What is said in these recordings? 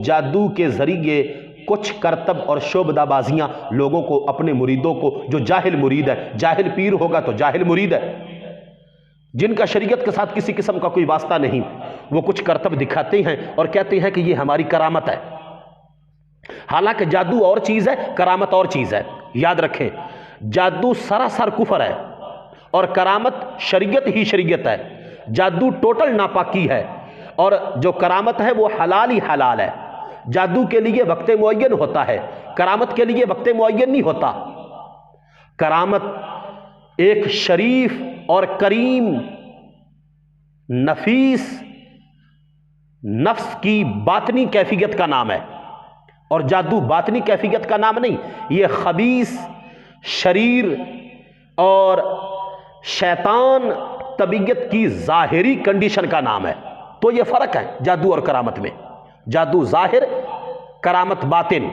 جادو کے ذریعے کچھ کرتب اور شعبدہ بازیاں لوگوں کو، اپنے مریدوں کو، جو جاہل مرید ہے، جاہل پیر ہوگا تو جاہل مرید ہے، جن کا شریعت کے ساتھ کسی قسم کا کوئی واسطہ نہیں، وہ کچھ کرتب دکھاتے ہیں اور کہتے ہیں کہ یہ ہماری کرامت ہے، حالانکہ جادو اور چیز ہے، کرامت اور چیز ہے۔ یاد رکھیں، جادو سراسر کفر ہے اور کرامت شریعت ہی شریعت ہے۔ جادو ٹوٹل ناپاکی ہے اور جو کرامت ہے وہ حلال ہی حلال ہے۔ جادو کے لیے وقت معین ہوتا ہے، کرامت کے لیے وقت معین نہیں ہوتا۔ کرامت ایک شریف اور کریم نفیس نفس کی باطنی کیفیت کا نام ہے، اور جادو باطنی کیفیت کا نام نہیں، یہ خبیث، شریر اور شیطان طبیعت کی ظاہری کنڈیشن کا نام ہے۔ تو یہ فرق ہے جادو اور کرامت میں، جادو ظاہر، کرامت باطن،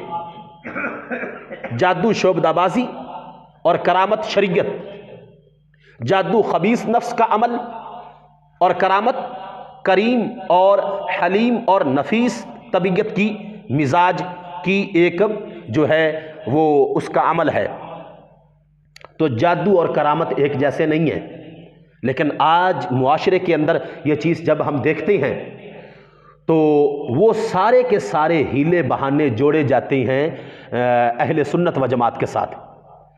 جادو شعبدہ بازی اور کرامت شریعت، جادو خبیث نفس کا عمل اور کرامت کریم اور حلیم اور نفیس طبیعت کی مزاج کی ایک جو ہے وہ اس کا عمل ہے۔ تو جادو اور کرامت ایک جیسے نہیں ہیں، لیکن آج معاشرے کے اندر یہ چیز جب ہم دیکھتے ہیں تو وہ سارے کے سارے ہیلے بہانے جوڑے جاتے ہیں اہل سنت و جماعت کے ساتھ،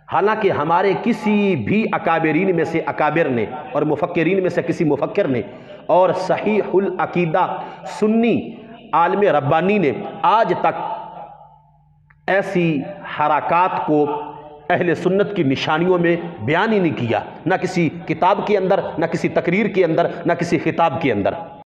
حالانکہ ہمارے کسی بھی اکابرین میں سے اکابر نے اور مفکرین میں سے کسی مفکر نے اور صحیح العقیدہ سنی عالم ربانی نے آج تک ایسی حرکات کو اہل سنت کی نشانیوں میں بیان ہی نہیں کیا، نہ کسی کتاب کے اندر، نہ کسی تقریر کے اندر، نہ کسی خطاب کے اندر۔